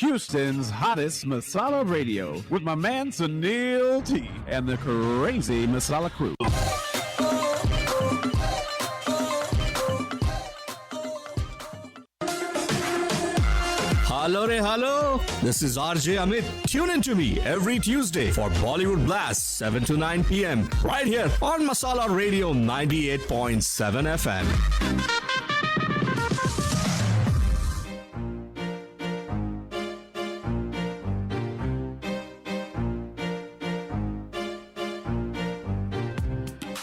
Houston's hottest masala radio with my man Sunil T and the crazy masala crew. Hello, hello. This is RJ Amit. Tune in to me every Tuesday for Bollywood Blast, 7 to 9 p.m. right here on Masala Radio 98.7 FM.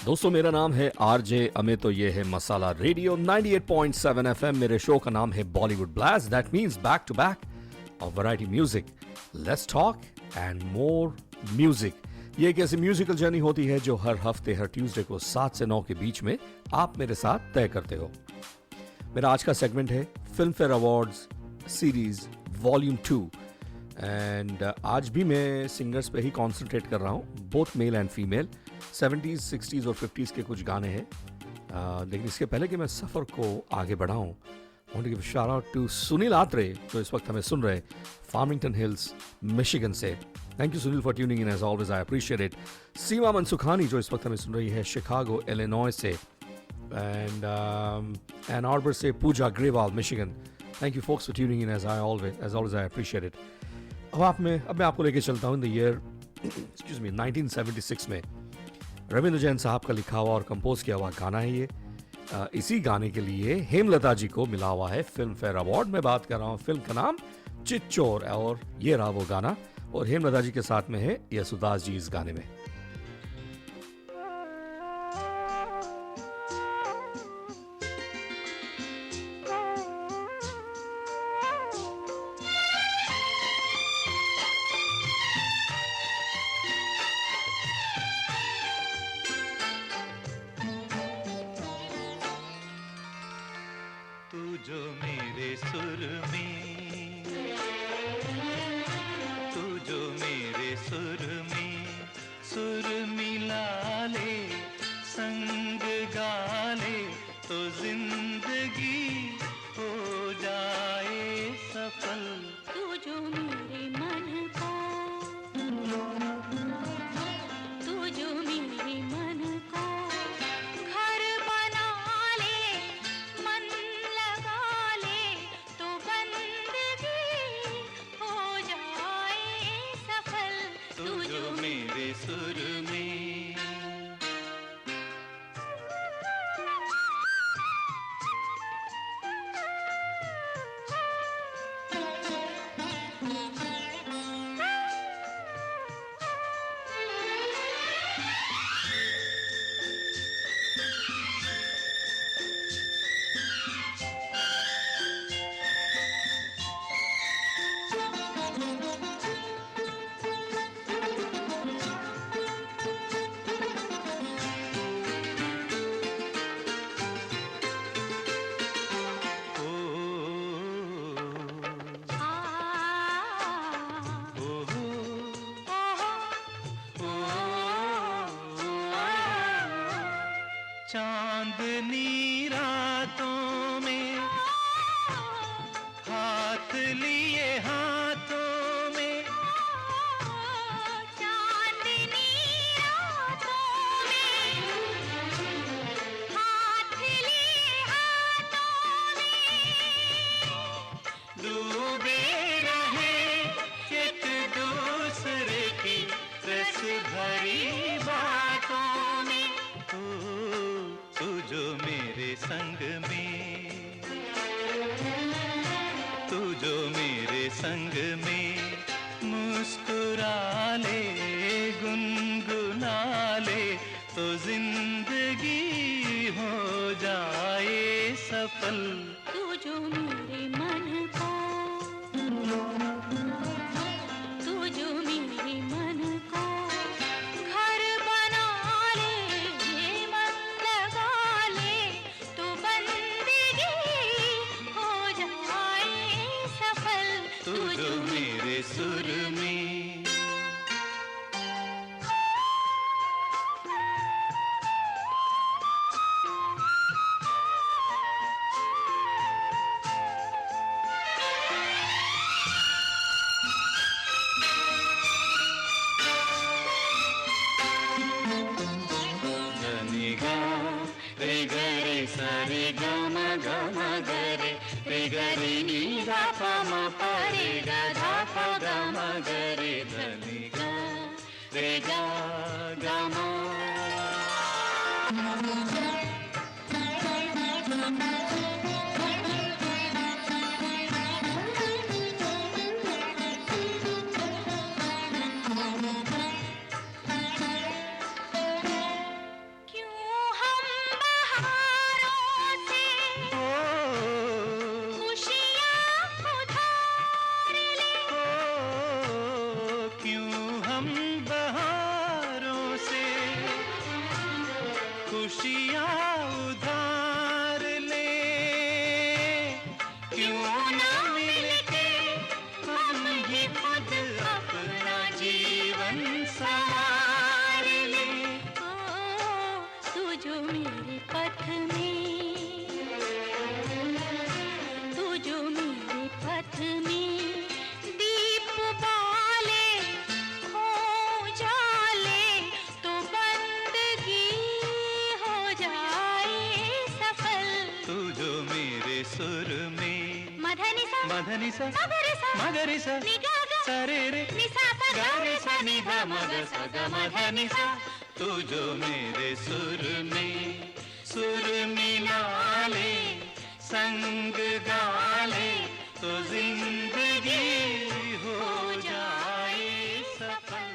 दोस्तों मेरा नाम है RJ Amit तो ये है Masala radio 98.7 FM. मेरे show का नाम है Bollywood blast, that means back to back of variety music. Let's talk and more music. ये एक ऐसी म्यूजिकल जर्नी होती है जो हर हफ्ते हर ट्यूसडे को 7 से 9 के बीच में आप मेरे साथ तय करते हो। मेरा आज का सेगमेंट है film fair awards series volume 2 and आज भी मैं सिंगर्स पे ही कॉन्सेंट्रेट कर रहा हूँ, both male and female. 70s, 60s और 50s के कुछ गाने हैं, लेकिन इसके पहले कि मैं सफ़र को आगे बढ़ाऊँ, want to give shout out to Sunil Atre जो इस वक्त हमें सुन रहे फार्मिंगटन हिल्स मिशिगन से। Thank you Sunil for tuning in as always, I appreciate it. Seema Mansukhani जो इस वक्त हमें सुन रही है शिकागो इलिनॉय से, एंड एन आर्बर से Pooja Grewal Michigan. Thank you folks for tuning in as always I appreciate it. अब मैं आपको लेके चलता हूँ इन द ईयर 1976 में। रविंद्र जैन साहब का लिखा हुआ और कंपोज किया हुआ गाना है ये। इसी गाने के लिए हेमलता जी को मिला हुआ है फिल्म फेयर अवार्ड। मैं बात कर रहा हूँ फिल्म का नाम चिच्चोर, और ये रहा वो गाना, और हेमलता जी के साथ में है यसुदास जी इस गाने में। चांदनी रातों में हाथ लिए हाथों में, चांदनी रातों में हाथ लिए हाथों में, डूबे रहे एक दूसरे की रस भरी बातों में। तू जो मेरे संग में, तू जो मेरे संग में मुस्कुरा ले, गुनगुना ले, तो जिंदगी हो जाए सफल। तू जो मेरे मन का, तू जो मेरे मन का घर बना ले, मन लगा ले, तो बंदगी हो जाए सफल। तू जो मेरे सुर में, धनी सा मगरे सा मगरे सा निगा गा सरे रे नि सा सा गा गा रे रे सा सा नि नि धा धा म म ग ग सा सा ग ग म म ध नि सा तू जो मेरे सुर में सुर मिला ले संग गा ले तो जिंदगी हो जाए सफल.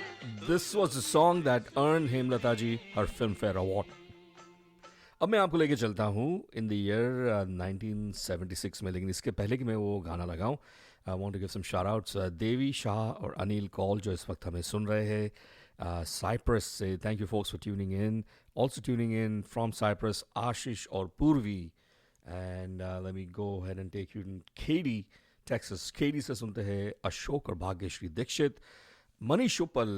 This was the song that earned Hemlata ji her Filmfare Award. अब मैं आपको लेके चलता हूँ इन द ईयर 1976 में, लेकिन इसके पहले कि मैं वो गाना लगाऊं, I want to give some shout outs Devi Shah और अनिल कौल जो इस वक्त हमें सुन रहे हैं साइप्रस से. Thank you folks for tuning in. Also tuning in from Cyprus Ashish और Purvi. And let me go ahead and take you in Katy Texas. Katy से सुनते हैं अशोक और भाग्यश्री दीक्षित, मनीष उपल,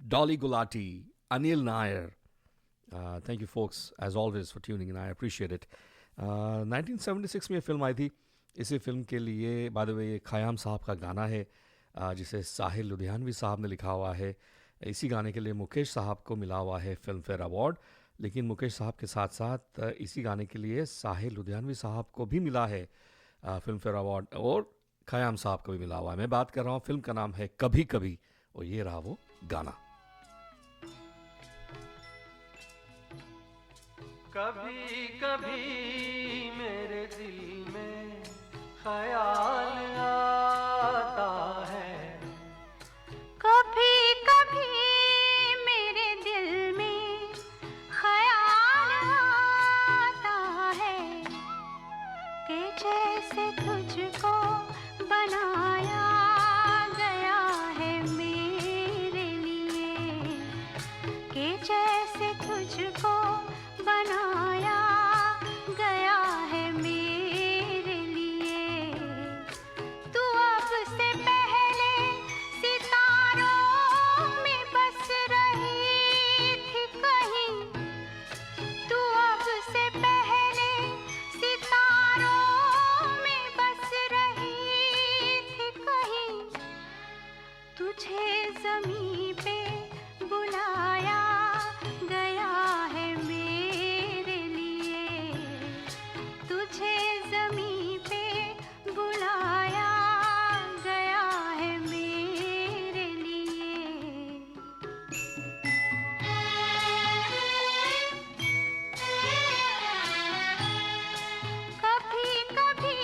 Dolly Gulati, Anil Nair. Thank you folks as always for tuning in. I appreciate it. 1976 में ये film आई थी. इसी फिल्म के लिए बाय द वे ये खयाम साहब का गाना है जिसे साहिल लुधियानवी साहब ने लिखा हुआ है. इसी गाने के लिए मुकेश साहब को मिला हुआ है फिल्म फेयर अवार्ड. लेकिन मुकेश साहब के साथ साथ इसी गाने के लिए साहिल लुधियानवी साहब को भी मिला है फिल्म फेयर अवार्ड, और खयाम साहब को भी मिला हुआ है. मैं बात कर रहा हूँ, फिल्म का नाम है कभी कभी, और ये रहा वो गाना. कभी कभी मेरे दिल में ख्याल आता है, कभी कभी मेरे दिल में ख्याल आता है कि जैसे तुझको बनाया गया है मेरे लिए, कि जैसे तुझको बनाया गया है मेरे लिए. तू अब से पहले सितारों में बस रही थी कहीं, तू अब से पहले सितारों में बस रही थी कहीं. तुझे ज़मीं पे बुलाया गया है मेरे लिए, तुझे ज़मीं पे बुलाया गया है मेरे लिए. कभी कभी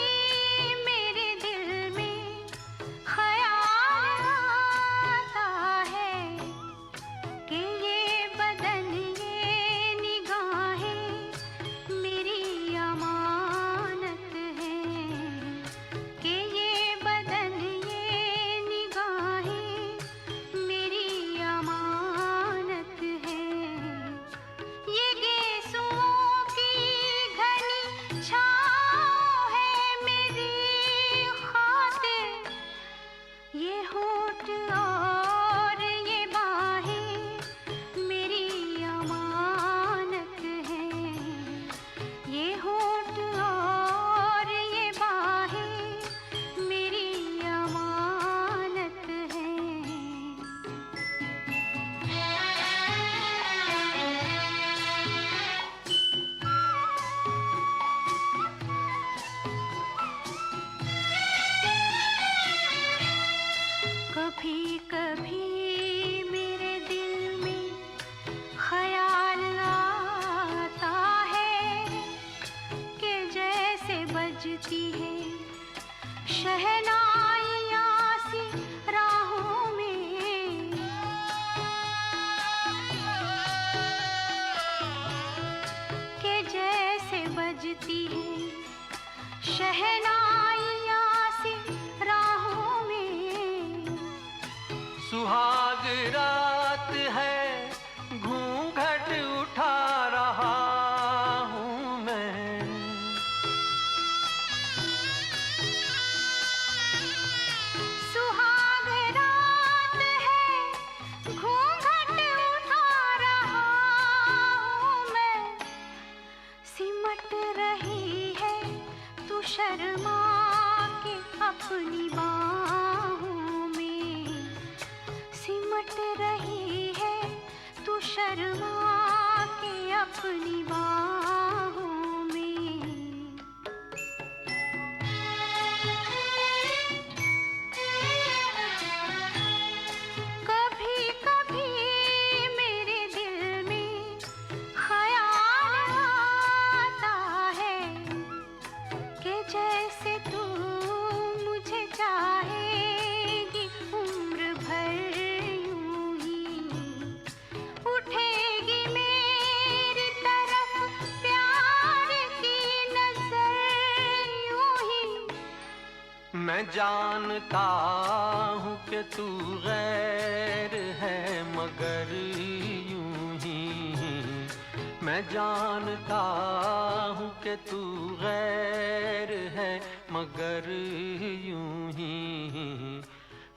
मेरे दिल में ख्याल आता है कि ये बदन ये निगाहें मेरी अमानत हैं, कि ये बदन ये निगाहें मेरी अमानत हैं. ये गेसुओं की घनी छाँव है मेरी खातिर, ये होठ और ये बाहें मेरी अमानत हैं, ये होठ और ये बाहें मेरी अमानत हैं. कभी कभी मेरे दिल में ख्याल आता है कि जैसे बजती है शहनाइयाँ सी राहों में, कि जैसे बजती है शहनाइयाँ सी राहों में. सुहाग रात है घूंघट उठा रहा हूँ मैं, सुहाग रात है घूंघट उठा रहा हूँ मैं. सिमट रही है तू शर्मा के अपनी बाहों में, सिमट रही है तू शर्मा के अपनी बाहों में. मैं जानता हूँ कि तू गैर है मगर यूं ही मैं जानता हूँ कि तू गैर है मगर यूं ही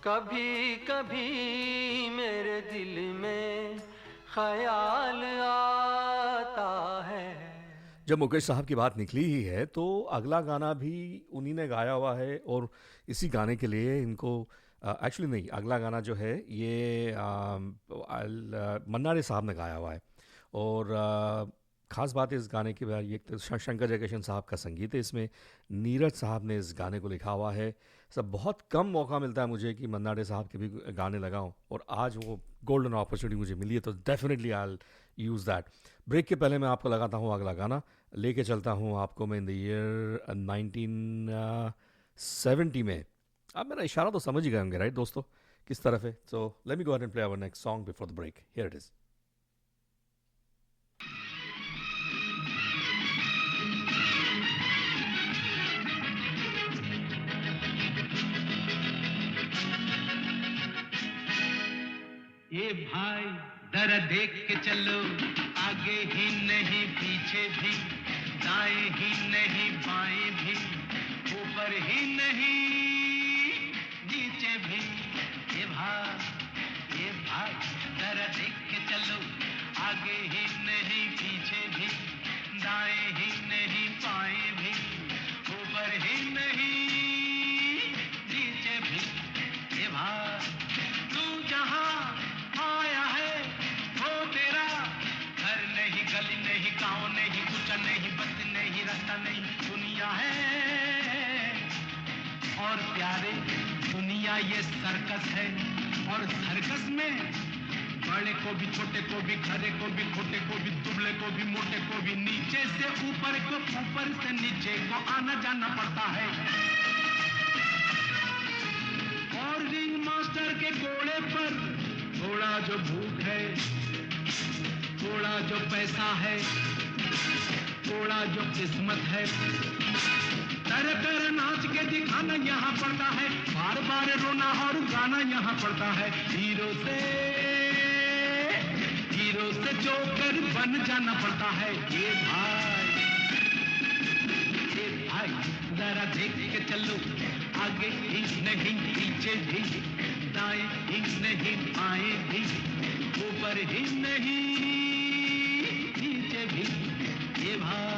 कभी कभी मेरे दिल में ख्याल आता है। जब मुकेश साहब की बात निकली ही है तो अगला गाना भी उन्हीं ने गाया हुआ है और इसी गाने के लिए इनको एक्चुअली नहीं, अगला गाना जो है ये मन्ना डे साहब ने गाया हुआ है और ख़ास बात है इस गाने की ये तो शंकर जयकिशन साहब का संगीत है, इसमें नीरज साहब ने इस गाने को लिखा हुआ है। सब बहुत कम मौका मिलता है मुझे कि मन्ना डे साहब के भी गाने लगाऊं और आज वो गोल्डन अपॉर्चुनिटी मुझे मिली है तो definitely I use that. Break के पहले मैं आपको लगाता हूँ अगला गाना, लेके चलता हूँ आपको मैं इन द ईयर 1970 में। अब मेरा इशारा तो समझ ही गए होंगे राइट दोस्तों किस तरफ है। So let me go ahead and play our next song before the break. Here it is. ये भाई जरा देख के चलो, आगे ही नहीं पीछे भी, दाएं ही नहीं बाएं भी, ऊपर ही नहीं नीचे भी। ये भाई जरा देख के चलो, आगे ही नहीं पीछे भी, दाएं ही नहीं बाएं भी, ऊपर ही नहीं नीचे भी। ये भाई तू जहां आया है वो तेरा घर नहीं, गली नहीं, गांव नहीं, कुछ नहीं, बस्ती नहीं, रास्ता नहीं, दुनिया है। और प्यारे दुनिया ये सर्कस है, और सर्कस में बड़े को भी, छोटे को भी, खरे को भी, खोटे को भी, दुबले को भी, मोटे को भी, नीचे से ऊपर को, ऊपर से नीचे को आना जाना पड़ता है। और रिंग मास्टर के घोड़े पर थोड़ा जो भूख है, थोड़ा जो पैसा है, थोड़ा जो किस्मत है, तरह तरह नाच के दिखाना यहाँ पड़ता है, बार बार रोना और गाना यहाँ पड़ता है। हीरो से जोकर बन जाना पड़ता है। ये भाई जरा देख के चलो, आगे ही नहीं पीछे भी, दाएं ही नहीं बाएं भी, ऊपर ही नहीं नीचे भी। ये भाई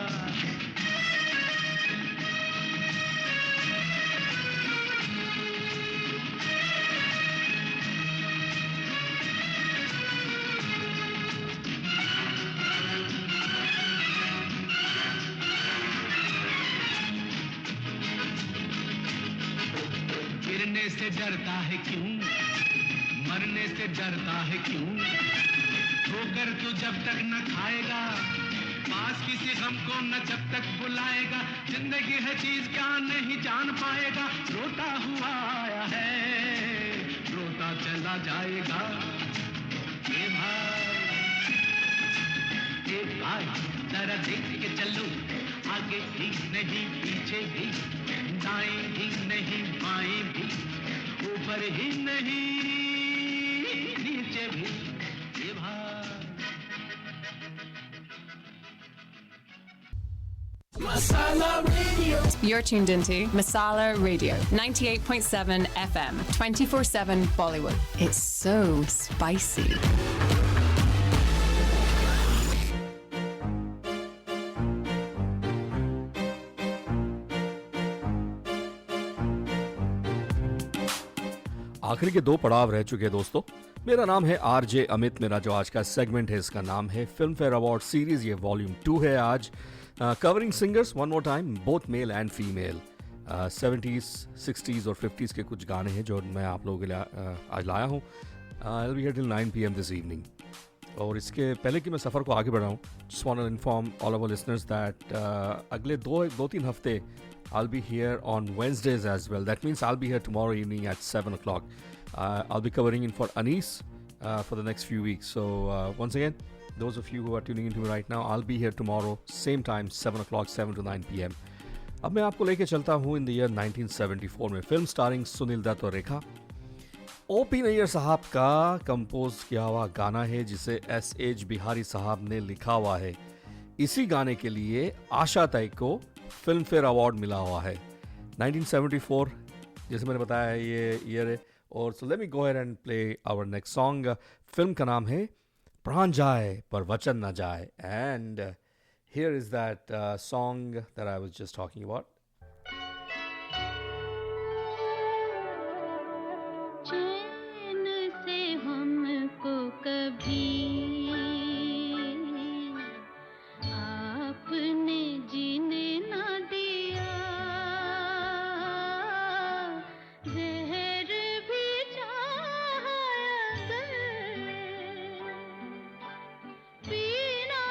गिरने से डरता है क्यों, मरने से डरता है क्यों, ठोकर तू जब तक न खाएगा, पास किसी गम को न जब तक बुलाएगा, जिंदगी है चीज क्या नहीं जान पाएगा, रोता हुआ आया है रोता चला जाएगा। ये भाई जरा देख के चलो, आगे ही नहीं पीछे भी, दाएं ही नहीं बाएं भी, ऊपर ही नहीं नीचे भी। ये भाई You're tuned into Masala Radio, 98.7 FM, 24/7 Bollywood. It's so spicy. आखिरी के 2 पड़ाव रह चुके हैं दोस्तों। मेरा नाम है आरजे अमित। मेरा जो आज का सेगमेंट है इसका नाम है फिल्म फेयर अवार्ड सीरीज, ये वॉल्यूम 2 है आज। Covering singers one more time, both male and female. 70s, 60s और 50s के कुछ गाने हैं जो मैं आप लोगों के लिए आज लाया हूँ। I'll be here till 9 PM this evening. और इसके पहले कि मैं सफ़र को आगे बढ़ाऊँ, just want to inform all of our listeners that अगले 2-3 हफ्ते I'll be here on Wednesdays as well. That means I'll be here tomorrow evening at 7 o'clock. I'll be covering in for Anis for the next few weeks. So once again, those of you who are tuning into me right now, I'll be here tomorrow, same time, 7 o'clock, 7 to 9 p.m. अब मैं आपको लेके चलता हूँ in the year 1974 में, film starring Sunil Dutt और रेखा। OP Nayyar साहब का कंपोज किया हुआ गाना है जिसे S.H. बिहारी साहब ने लिखा हुआ है। इसी गाने के लिए आशा तय को फिल्म फेयर अवार्ड मिला हुआ है। 1974 जैसे मैंने बताया है ये ईयर है। और so let me go ahead and play our next song. Film का नाम है Pran Jaye Par Vachan Na Jaye, and here is that song that I was just talking about. चैन से हमको कभी आपने जीने ना दिया, जहर भी चाहा अगर पीना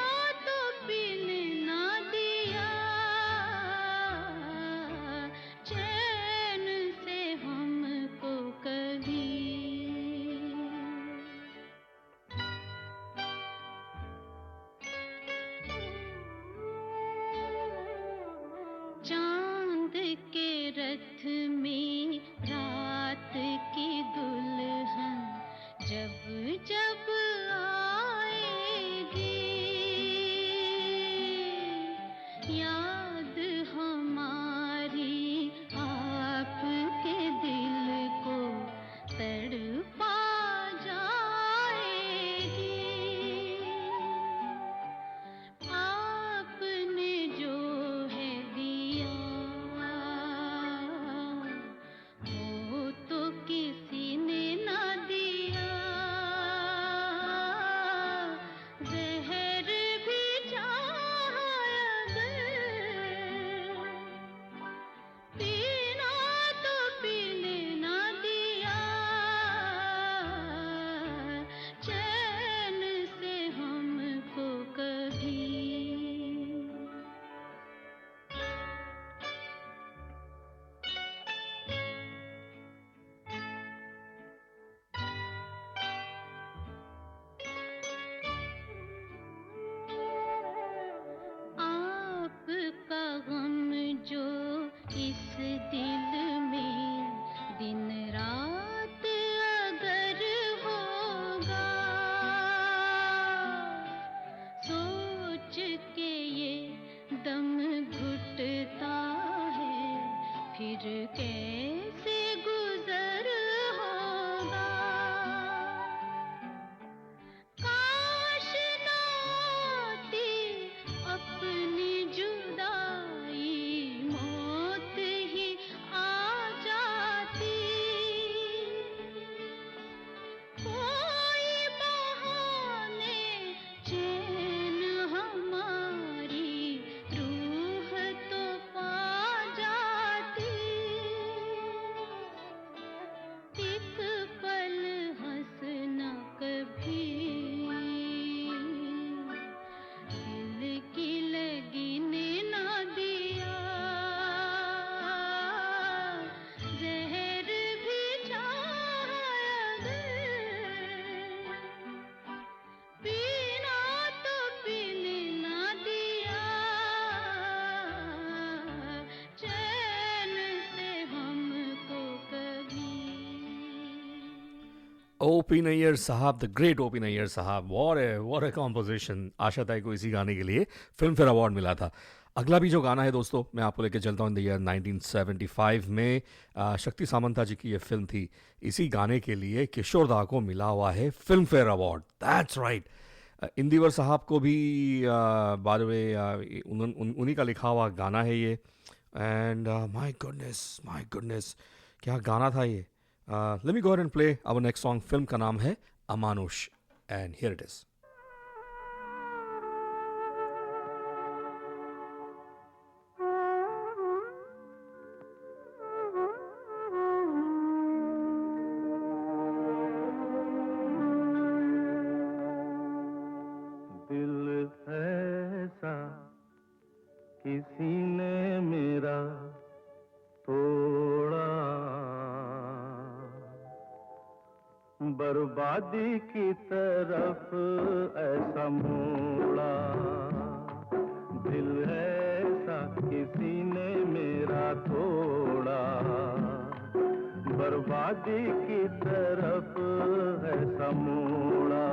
तो पीने ना दिया, चैन से हमको कभी। चांद के रथ में रात की दुल्हन जब जब आएगी, याद हमारी आपके दिल को तड़पा जाएगी। आपने जो है दिया वो तो किसी ने ना दिया, जहर भी चाहा अगर पीना तो पीने ना दिया, चैन से हमको कभी। आपका गम जो इस दिल में दिन रात अगर होगा, सोच के ये दम घुटता है, फिर कैसे गुजर होगा। काश ना आती अपनी जुदाई, मौत ही आ जाती, कोई बहाने चैन हमारी रूह तो पा जाती, एक पल हंसना कभी दिल की लगीने ना दिया, जहर भी चाहा अगर पीना तो पीने ना दिया, चैन से हमको कभी। ओपी नैयर साहब, द ग्रेट ओपी नैयर साहब, व्हाट ए कॉम्पोजिशन। आशा ताई को इसी गाने के लिए फिल्म फेयर अवार्ड मिला था। अगला भी जो गाना है दोस्तों मैं आपको लेके चलता हूँ इन द ईयर 1975 में। शक्ति सामंता जी की ये फिल्म थी। इसी गाने के लिए किशोर दा को मिला हुआ है Filmfare award. That's right. Indeevar साहब को भी बाद में उन्हीं का लिखा हुआ गाना है ये। एंड माय गुडनेस क्या गाना था ये। Let me go and play our next song. Film का नाम है अमानुष, एंड हियर इट इज। दिल ऐसा किसी ने मेरा तोड़ा, बर्बादी की तरफ ऐसा मोड़ा। दिल ऐसा किसी ने मेरा तोड़ा, बर्बादी की तरफ है समोड़ा।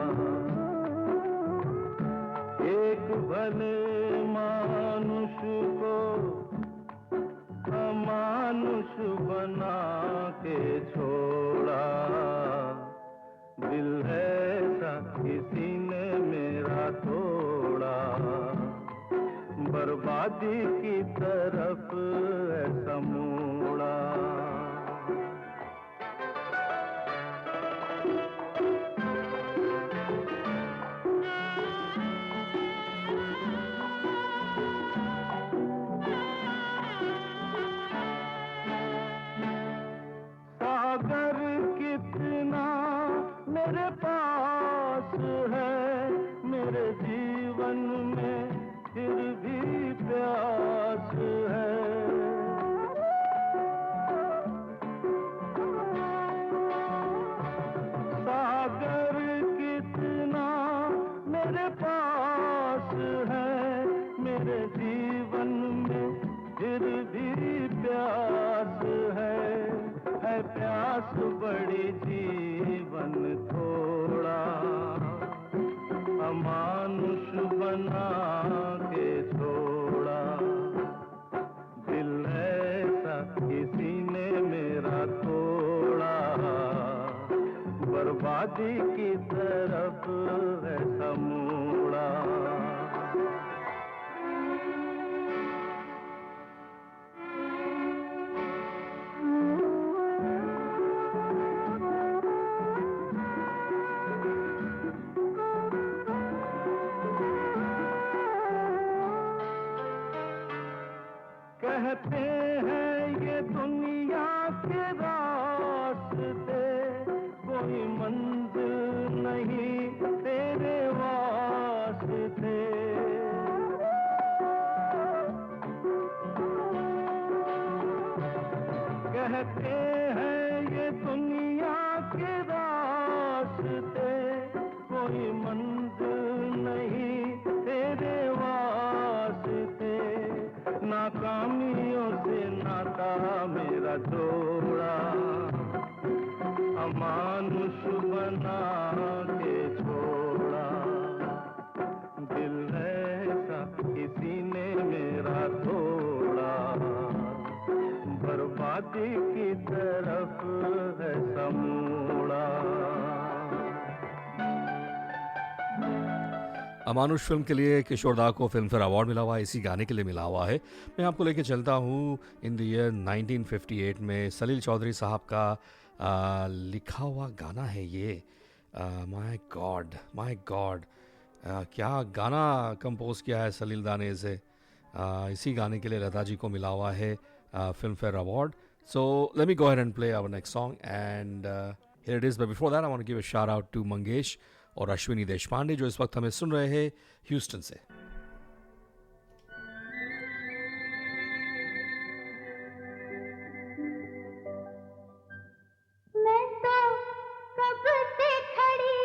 एक भले मानुष को अमानुष बना के छोड़ा, दिल ऐसा किसी ने मेरा तोड़ा, बर्बादी की तरफ ऐसा मोड़ा। सागर कितना मेरे पास है, मेरे जीवन में फिर भी प्यास है। सागर कितना मेरे पास है, मेरे जीवन में फिर भी प्यास है प्यास बड़ी जीवन थोड़ा, अमानुष बना के छोड़ा, दिल ऐसा किसी ने मेरा तोड़ा, बर्बादी की तरफ ऐसा मोड़ा। कहते हैं ये दुनिया के रास्ते, कोई मंजिल नहीं तेरे वास्ते। कहते हैं ये दुनिया के रास्ते, कोई मंजिल नहीं तेरे वास्ते। नाकामियों से नाता मेरा जोड़ा, अमानुष बना के छोड़ा, दिल ऐसा किसी ने मेरा तोड़ा, बर्बादी की तरफ है समोड़ा। अमानुष फिल्म के लिए किशोर दा को फिल्म फेयर अवार्ड मिला हुआ है, इसी गाने के लिए मिला हुआ है। मैं आपको लेके चलता हूँ इन द ईयर 1958 में सलील चौधरी साहब का लिखा हुआ गाना है ये। माय गॉड क्या गाना कंपोज किया है सलील दा ने इसे। इसी गाने के लिए लता जी को मिला हुआ है Filmfare award. So let me go ahead and play our next song and here it is, but before that I want to give a shout out to Mangesh और अश्विनी देशपांडे जो इस वक्त हमें सुन रहे हैं ह्यूस्टन से। मैं तो कब से खड़ी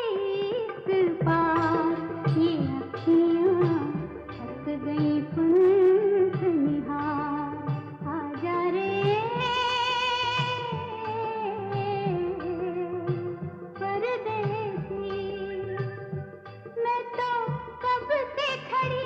इस पार, ये अखियाँ थक गई तुमसे निहार। आजा रे परदेसी, मैं तो कब से खड़ी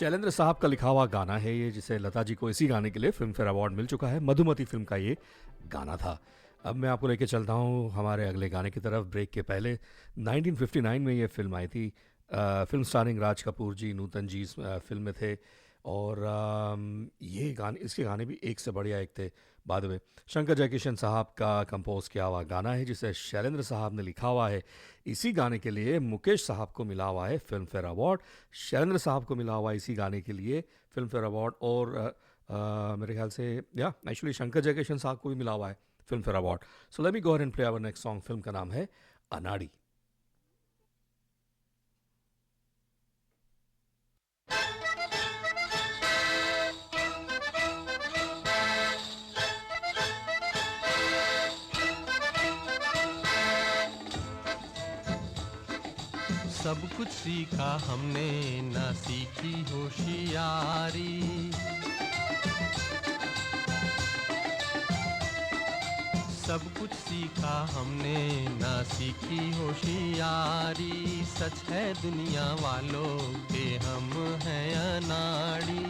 शैलेंद्र साहब का लिखा हुआ गाना है ये, जिसे लता जी को इसी गाने के लिए फिल्म फेयर अवार्ड मिल चुका है। मधुमती फिल्म का ये गाना था। अब मैं आपको लेके चलता हूँ हमारे अगले गाने की तरफ। ब्रेक के पहले 1959 में ये फिल्म आई थी। फिल्म स्टारिंग राज कपूर जी, नूतन जी इस फिल्म में थे। और ये गाने, इसके गाने भी एक से बढ़िया एक थे। बाद में शंकर जयकिशन साहब का कंपोज किया हुआ गाना है, जिसे शैलेंद्र साहब ने लिखा हुआ है। इसी गाने के लिए मुकेश साहब को मिला हुआ है फिल्म फेयर अवार्ड, शैलेंद्र साहब को मिला हुआ है इसी गाने के लिए फिल्म फेयर अवार्ड, और मेरे ख्याल से या एक्चुअली शंकर जयकिशन साहब को भी मिला हुआ है Filmfare award. So let me go and play our next song. Film का नाम है अनाड़ी। सब कुछ सीखा हमने, ना सीखी होशियारी। सब कुछ सीखा हमने, ना सीखी होशियारी। सच है दुनिया वालों के हम हैं अनाड़ी।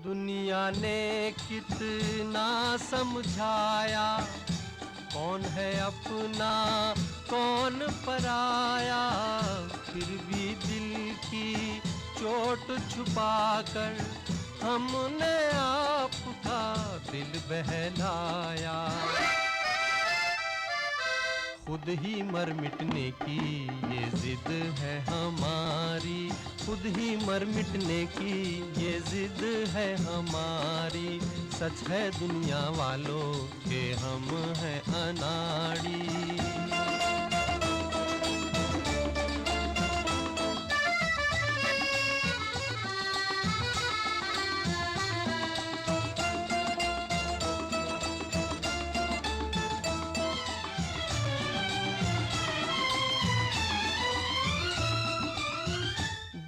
दुनिया ने कितना समझाया, कौन है अपना कौन पराया। फिर भी दिल की चोट छुपाकर हमने आपका दिल बहलाया। खुद ही मर मिटने की ये जिद है हमारी। खुद ही मर मिटने की ये जिद है हमारी। सच है दुनिया वालों के हम हैं अनाड़ी।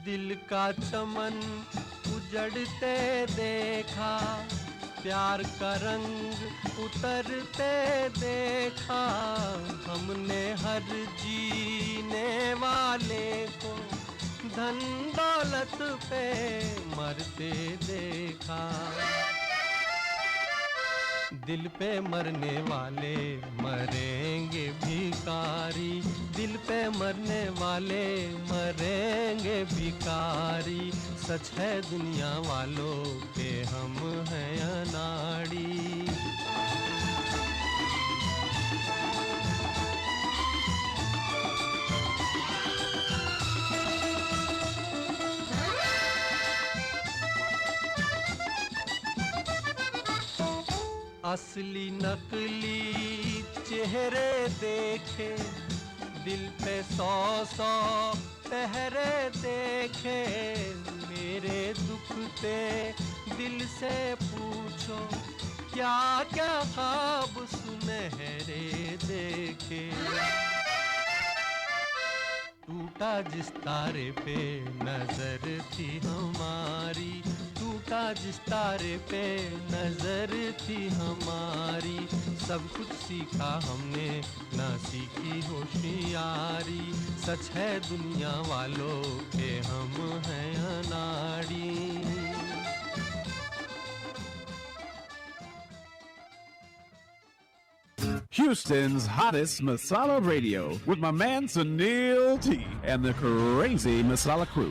दिल का चमन उजड़ते देखा, प्यार का रंग उतरते देखा। हमने हर जीने वाले को धन दौलत पे मरते देखा। दिल पे मरने वाले मरेंगे भिखारी। दिल पे मरने वाले मरेंगे भिखारी। सच है दुनिया वालों के हम हैं अनाड़ी। असली नकली चेहरे देखे, दिल पे 100 पहरे देखे। मेरे दुखते दिल से पूछो, क्या क्या ख्वाब सुनहरे देखे। टूटा जिस तारे पे नजर थी हमारी। टूटा जिस तारे पे नजर थी हमारी। सब कुछ सीखा हमने, ना सीखी होशियारी। सच है दुनिया वालों के हम हैं अनाड़ी। Houston's hottest masala radio with my man Sunil T and the Crazy Masala Crew.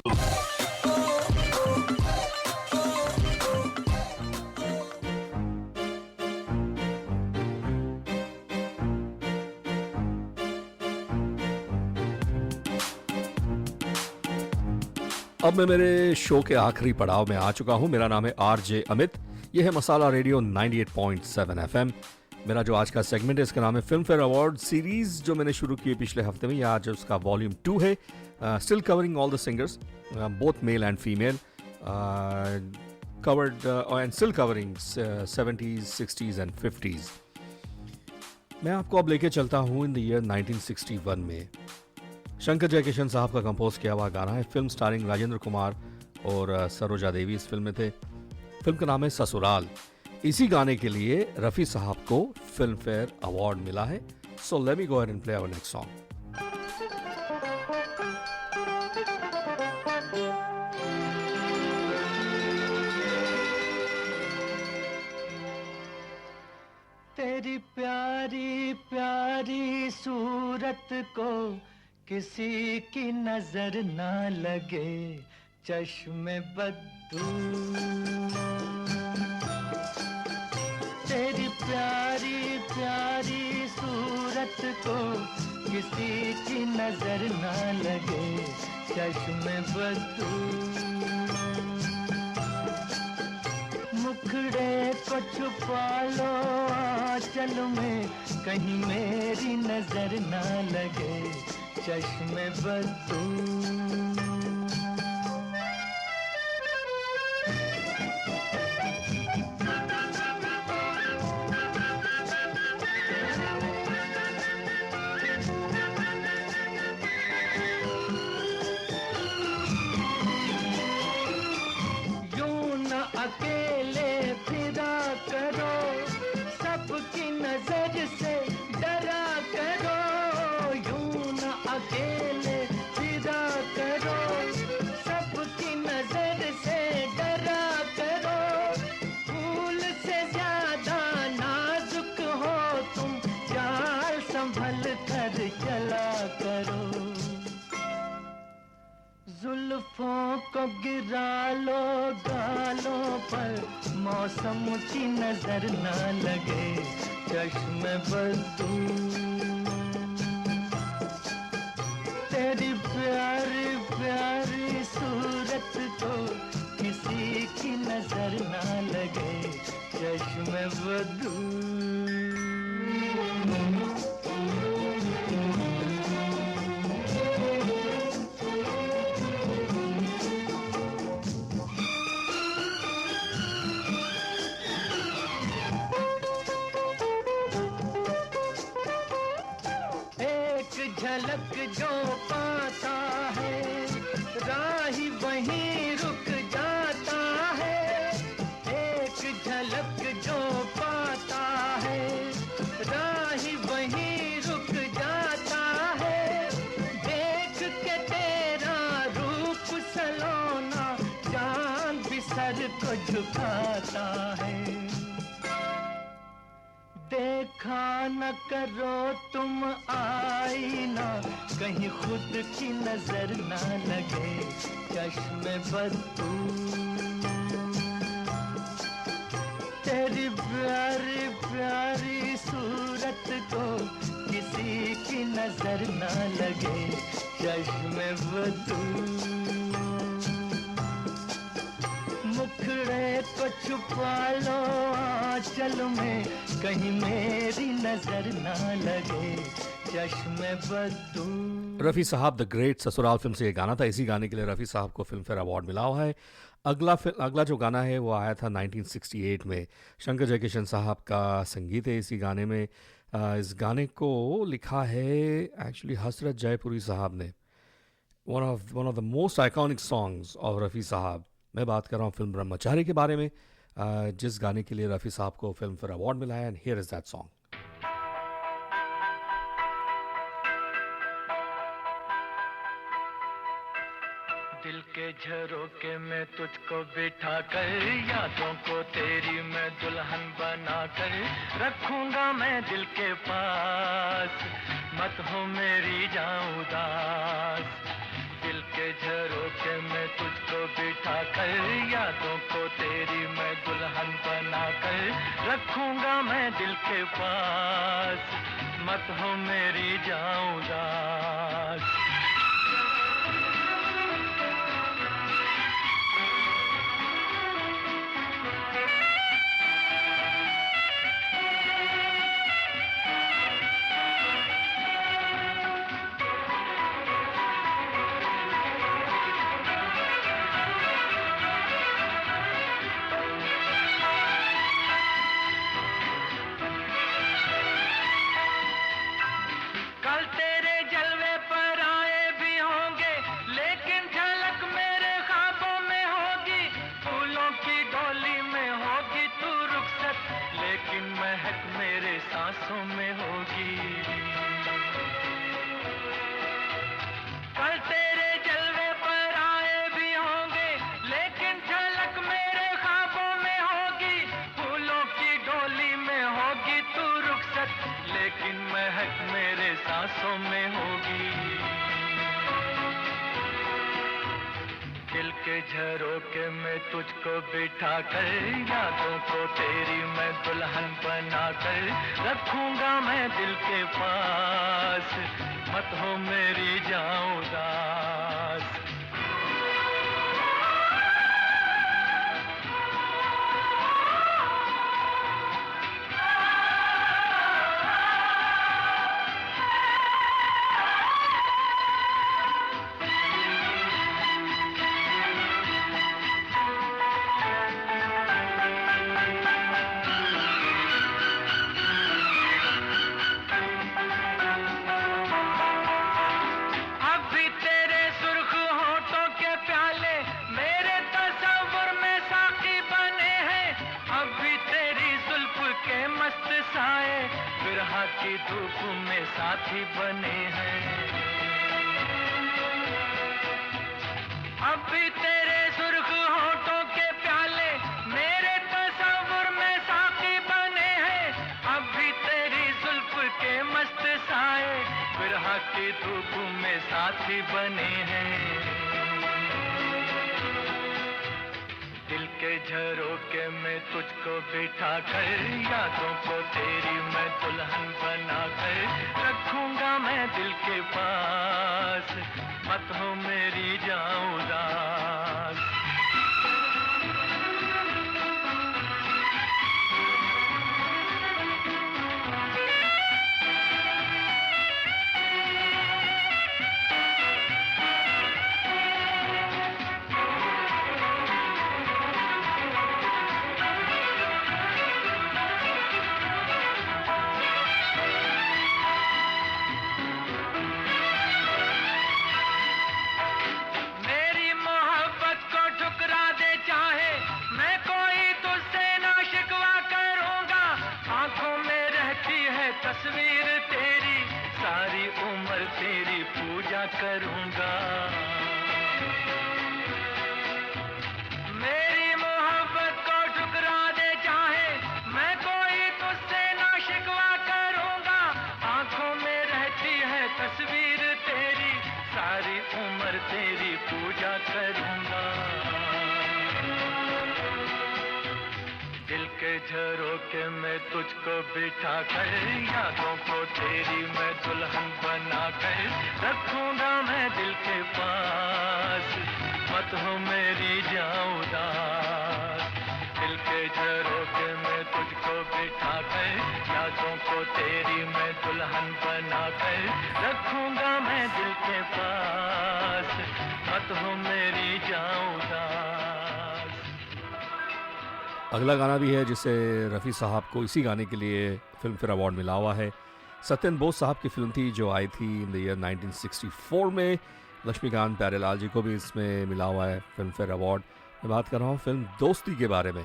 अब मैं मेरे शो के आखिरी पड़ाव में आ चुका हूं। मेरा नाम है आरजे अमित। यह है मसाला रेडियो 98.7 FM। मेरा जो आज का सेगमेंट है इसका नाम है फिल्म फेयर अवार्ड सीरीज, जो मैंने शुरू की पिछले हफ्ते में। यह आज उसका वॉल्यूम 2 है। Still covering all the singers, both male and female, covered and still covering 70s, 60s and 50s। मैं आपको अब लेके चलता हूँ इन द ईयर 1961 में। शंकर जयकिशन साहब का कंपोज किया हुआ गाना है। फिल्म स्टारिंग राजेंद्र कुमार, और सरोजा देवी इस फिल्म में थे। फिल्म का नाम है ससुराल। इसी गाने के लिए रफ़ी साहब को फिल्म फेयर अवार्ड मिला है। So let me go ahead and play our next song. तेरी प्यारी प्यारी सूरत को किसी की नजर ना लगे, चश्मे बद्दू। तेरी प्यारी प्यारी सूरत को किसी की नजर ना लगे, चश्मे बद्दू। मुखड़े को छुपा लो आंचल में, कहीं मेरी नजर ना लगे, चश्मे बद्दू। अकेले फिरा करो, सबकी नजर से डरा करो। यूं न अकेले फिरा करो, सबकी नजर से डरा करो। फूल से ज्यादा नाजुक हो तुम, चाल संभल कर चला करो। जुल्फों को गिरा लो गालों पर, मौसम की नजर ना लगे, चश्मे बद्दू। तेरी प्यारी प्यारी सूरत को किसी की नजर ना लगे, चश्मे बद्दू। झलक जो पाता है, राही वहीं रुक जाता है। एक झलक जो पाता है, राही वहीं रुक जाता है। देख के तेरा रूप सलोना, चांद भी सर को झुकाता है। देखा न करो तुम आईना, कहीं खुद की नजर ना लगे, चश्मे बद्दू। तेरी प्यारी प्यारी सूरत को किसी की नजर ना लगे, चश्मे बद्दू। मुखड़े को छुपा लो आंचल में, कहीं मेरी नजर ना लगे, चश्मे बद्दू। रफ़ी साहब द ग्रेट ससुराल फिल्म से ये गाना था। इसी गाने के लिए रफ़ी साहब को फिल्म फेयर अवार्ड मिला हुआ है। अगला जो गाना है वो आया था 1968 में। शंकर जयकिशन साहब का संगीत है इसी गाने में। इस गाने को लिखा है एक्चुअली हसरत जयपुरी साहब ने। One of the most iconic songs of Rafi साहब। मैं बात कर रहा हूँ फिल्म ब्रह्मचारी के बारे में, जिस गाने के लिए रफ़ी साहब को फिल्म फेयर अवार्ड मिला है। And here is that song. दिल के झरोके में तुझको बिठा कर, यादों को तेरी मैं दुल्हन बना कर रखूंगा मैं दिल के पास, मत हो मेरी जाऊं उदास। दिल के झरोके में तुझको बिठा कर, यादों को तेरी मैं दुल्हन बना कर रखूंगा मैं दिल के पास, मत हो मेरी जाऊं उदास। कल तेरे जलवे पर आए सांसों में होगी। कल तेरे जलवे पर आए भी होंगे, लेकिन झलक मेरे ख्वाबों में होगी। फूलों की डोली में होगी तू रुखसत, लेकिन महक मेरे सांसों में होगी। दिल के झरोके में तुझको बिठा कर, यादों को तेरी मैं दुल्हन बना कर रखूंगा मैं दिल के पास, मत हो मेरी जाऊं उदास। बिरहा की धूप में साथी बने हैं, अब भी तेरे सुर्ख होठों के प्याले मेरे तस्वुर में साथी बने हैं। अब भी तेरी जुल्फ के मस्त साए बिरहा की धूप में साथी बने हैं। दिल के झरोके में तुझको बिठा कर, यादों को तेरी मैं दुल्हन बना कर रखूंगा मैं दिल के पास, मत हो मेरी जाऊं उदास। तस्वीर तेरी सारी उम्र तेरी पूजा करूंगा। मेरी मोहब्बत को ठुकरा दे चाहे, मैं कोई तुझसे ना शिकवा करूंगा। आंखों में रहती है तस्वीर तेरी सारी उम्र तेरी पूजा करूंगा। दिल के झरोके में तुझको बिठा कर, यादों को तेरी मैं दुल्हन बना कर रखूंगा मैं दिल के पास, मत हो मेरी जाऊं उदास। दिल के झरोके में तुझको बिठा कर, यादों को तेरी मैं दुल्हन बना कर रखूंगा मैं दिल के पास, मत हो मेरी जाऊं उदास। अगला गाना भी है जिसे रफ़ी साहब को इसी गाने के लिए फिल्म फेयर अवार्ड मिला हुआ है। सत्यन बोस साहब की फिल्म थी जो आई थी इन द ईयर 1964 में। लक्ष्मीकांत प्यारेलाल जी को भी इसमें मिला हुआ है फिल्म फेयर अवार्ड। मैं बात कर रहा हूँ फिल्म दोस्ती के बारे में।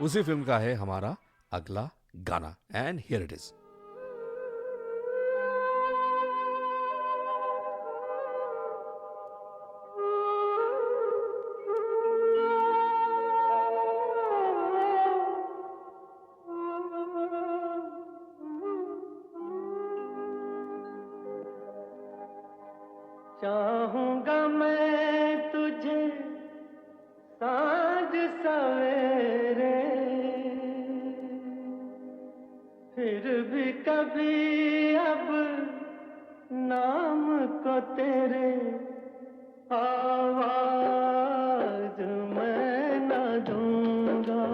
उसी फिल्म का है हमारा अगला गाना, एंड हियर इट इज़। चाहूंगा मैं तुझे साँझ सवेरे, फिर भी कभी अब नाम को तेरे आवाज मैं न दूंगा,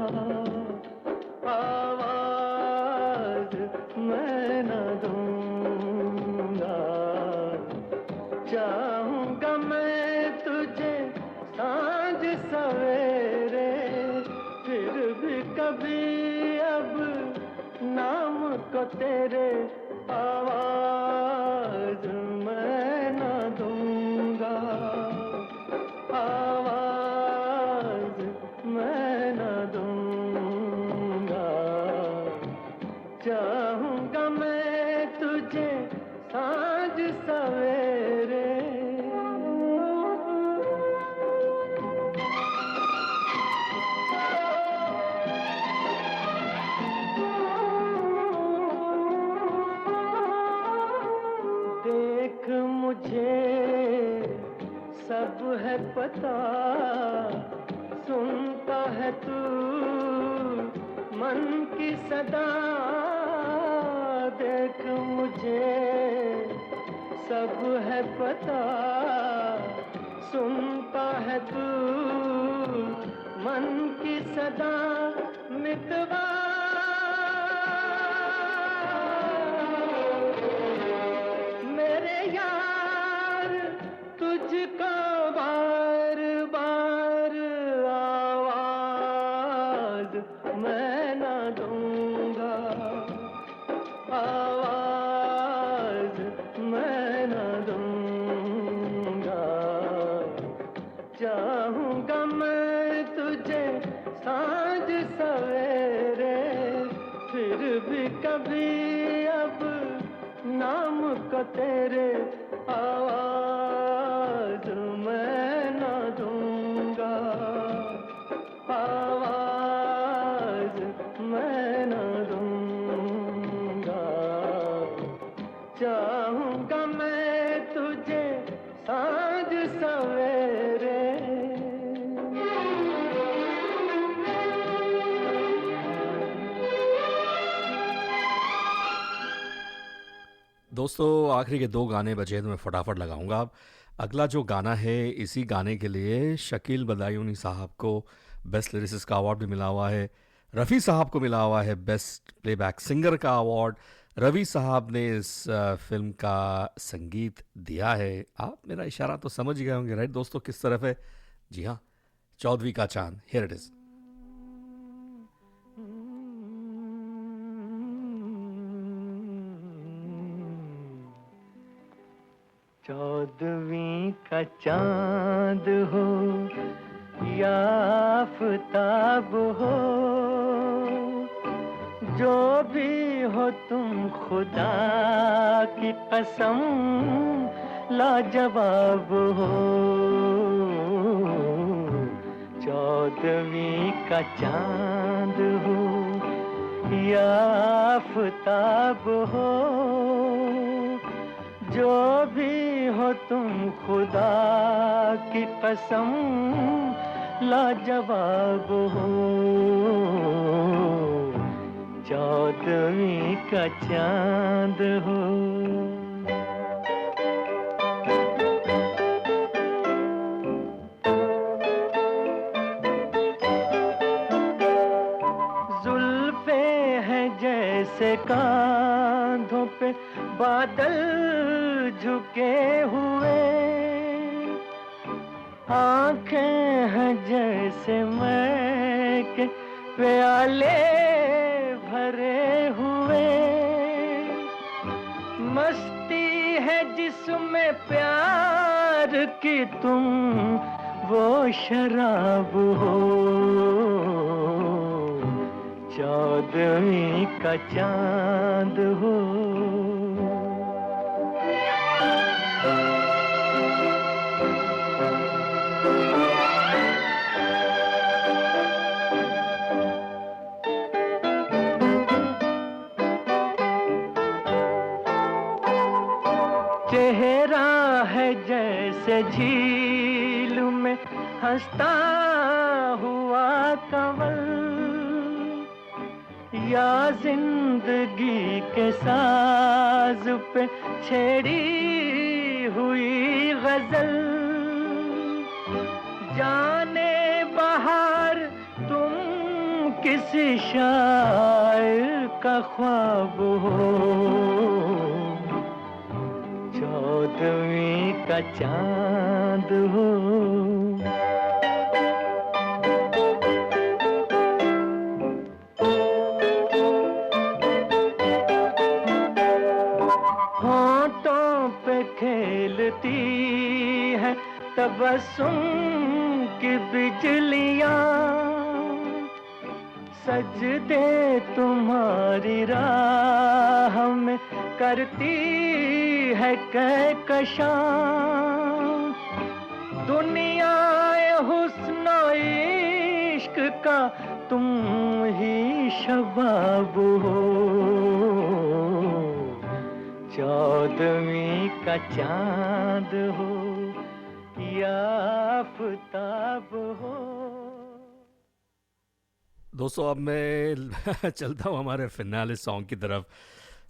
आवाज मैं न दूंगा। चाहूंगा मैं तुझे साँझ सवेरे, फिर भी कभी अब नाम को तेरे आवाज मैं न दूंगा, आवाज मैं न दूंगा। चाहूंगा है पता सुनता है तू मन की सदा देख मुझे सब है पता सुनता है तू मन की सदा मितवा मेरे यार तुझको बार बार आवाज मैं ना दूंगा आवाज मैं ना दूंगा चाहूंगा मैं तुझे सांझ सवेरे फिर भी कभी अब नाम को तेरे आवाज मैं ना दूंगा आवाज मैं ना दूंगा चाहूंगा मैं तुझे सांझ सवेरे दोस्तों आखिरी के 2 गाने बचे तो मैं फटाफट लगाऊंगा। अब अगला जो गाना है इसी गाने के लिए शकील बदायूनी साहब को बेस्ट लिरिसिस्ट का अवार्ड भी मिला हुआ है, रफ़ी साहब को मिला हुआ है बेस्ट प्लेबैक सिंगर का अवार्ड। रवि साहब ने इस फिल्म का संगीत दिया है। आप मेरा इशारा तो समझ गए होंगे राइट दोस्तों किस तरफ है? जी हाँ, चौदहवीं का चांद। Here it is. चौदहवीं का चांद हो या आफताब हो जो भी हो तुम खुदा की कसम लाजवाब हो। चौदहवीं का चांद हो या आफताब हो जो भी हो तुम खुदा की कसम लाजवाब हो। चौदहवीं का चांद हो। जुल्फे हैं जैसे कांधों पे बादल झुके हुए, आंखें हैं जैसे मैं के प्याले भरे हुए, मस्ती है जिसमें प्यार की तुम वो शराब हो। चौदहवीं का चांद हो। चेहरा है जैसे झील में हंसता हुआ कंवल, या जिंदगी के साज पे छेड़ी हुई गजल। जाने बहार तुम किसी शायर का ख्वाब हो। चौदहवीं का चांद हो। होंठों पे खेलती है तबस्सुम की बिजलियां, सजदे तुम्हारी राह में करती है कहकशां। दुनिया हुस्न इश्क का तुम ही शबाब हो। चौदहवीं का चांद हो आफताब हो। दोस्तों अब मैं चलता हूँ हमारे फिनाले सॉन्ग की तरफ।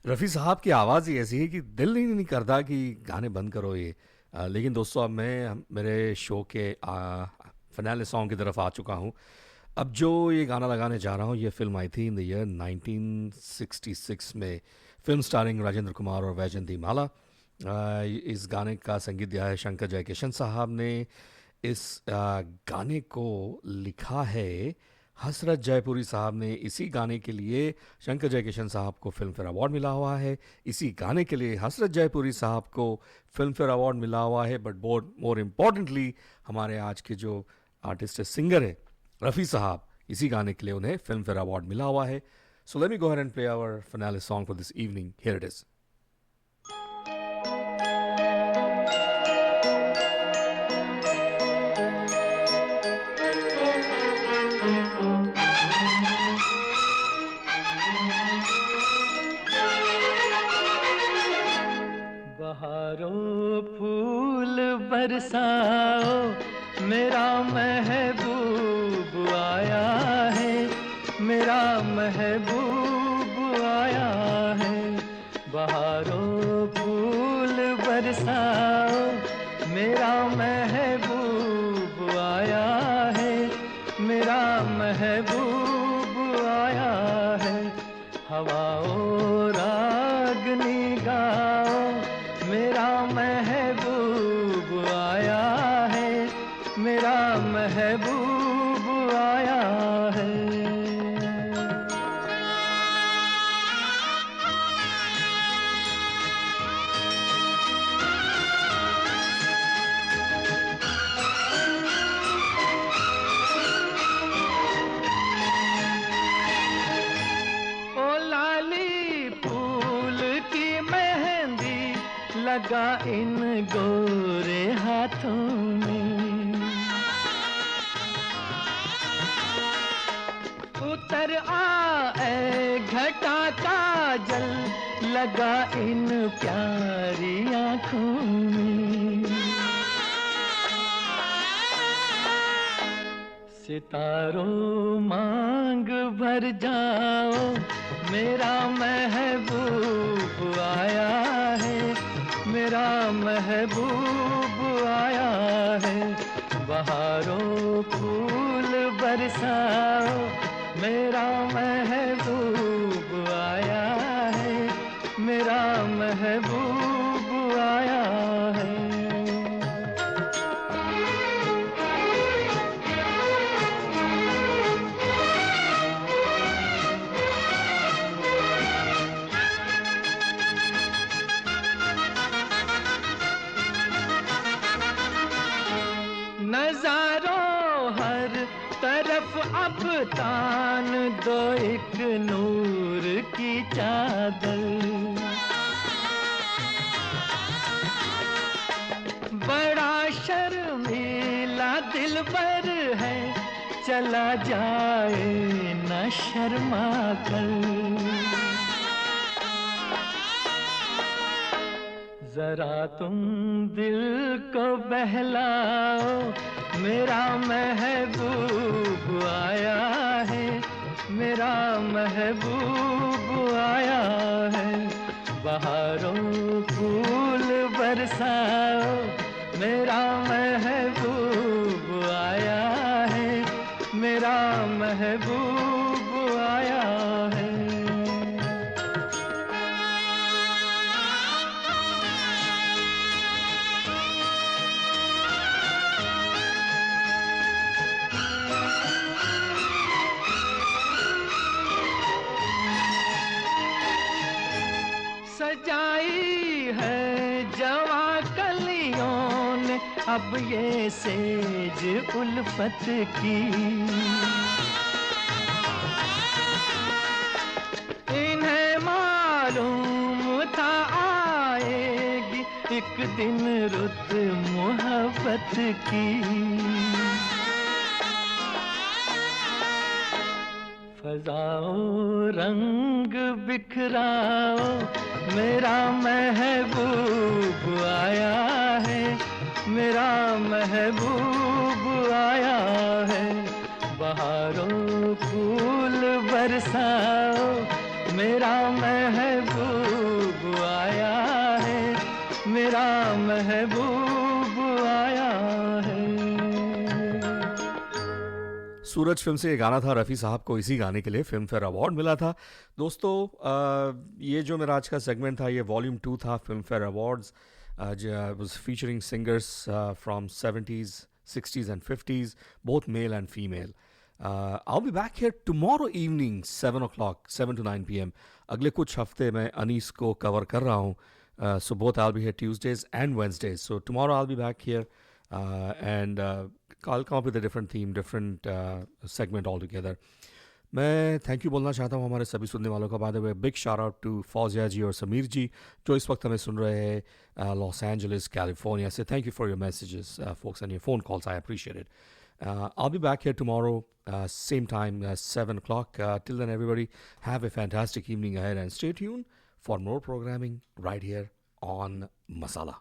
रफ़ी साहब की आवाज़ ही ऐसी है कि दिल ही नहीं करता कि गाने बंद करो ये। लेकिन दोस्तों अब मैं मेरे शो के फिनाले सॉन्ग की तरफ आ चुका हूँ। अब जो ये गाना लगाने जा रहा हूँ ये फिल्म आई थी इन द ईयर 1966 में। फिल्म स्टारिंग राजेंद्र कुमार और वैजयंती माला। इस गाने का संगीत दिया है शंकर जयकिशन साहब ने। इस गाने को लिखा है हसरत जयपुरी साहब ने। इसी गाने के लिए शंकर जयकिशन साहब को फिल्म फेयर अवार्ड मिला हुआ है। इसी गाने के लिए हसरत जयपुरी साहब को फिल्म फेयर अवार्ड मिला हुआ है। बट मोर इम्पॉर्टेंटली हमारे आज के जो आर्टिस्ट है, सिंगर है रफ़ी साहब, इसी गाने के लिए उन्हें फिल्म फेयर अवार्ड मिला हुआ है। So let me go ahead and play our finale song for this evening. Here it is. बहारों फूल बरसाओ, मेरा महबूब आया है, मेरा महबूब आया है। बहारों फूल बरसाओ, मेरा महबूब आया है, मेरा महबूब आया है। हवाओं रागनी गाओ, मेरा महबूब आया है, मेरा महबूब आया है। ओ लाली फूल की मेहंदी लगा इन गोरे हाथों में, उतर आए घटा का जल लगा इन प्यारी आँखों में। सितारों मांग भर जाओ, मेरा महबूब आया है, मेरा महबूब आया है। बहारों फूल बरसाओ, मेरा महबूब आया है, मेरा महबूब आया है। नजारों हर तरफ अब तान दो एक नूर की चादर। बड़ा शर्मीला दिलबर है, चला जाए न शर्मा कर। जरा तुम दिल को बहलाओ, मेरा महबूब आया है, मेरा महबूब आया है। बहारों फूल बरसाओ, मेरा महबूब आया है, मेरा महबूब आया है। सजाई है जवा कलियों ने अब ये सेज उल्फत की। इन्हें मालूम था आएगी एक दिन रुत मोहब्बत की। फजाओ रंग बिखराओ, मेरा महबूब आया है, मेरा महबूब आया है। बहारों फूल बरसाओ, मेरा महबूब आया है, मेरा महबूब आया है। सूरज फिल्म से ये गाना था, रफ़ी साहब को इसी गाने के लिए फिल्म फेयर अवार्ड मिला था। दोस्तों ये जो मेरा आज का सेगमेंट था ये वॉल्यूम 2 था film fair awards, was featuring singers from 70s, 60s and 50s, both male and female. I'll be back here tomorrow evening 7 o'clock, 7 to 9 p.m. अगले कुछ हफ्ते मैं अनीस को कवर कर रहा हूँ. So both I'll be here Tuesdays and Wednesdays. So tomorrow I'll be back here and I'll come up with a different theme, different segment altogether. मैं thank you बोलना चाहता हूँ हमारे सभी सुनने वालों का। By the way big shout out to Fauzia ji और समीर जी जो इस वक्त हमें सुन रहे हैं लॉस एंजलिस कैलिफोर्निया से। Thank you for your messages folks and your phone calls. I appreciate it. I'll be back here tomorrow, same time, 7 o'clock. Till then, everybody, have a fantastic evening ahead and stay tuned for more programming right here on Masala.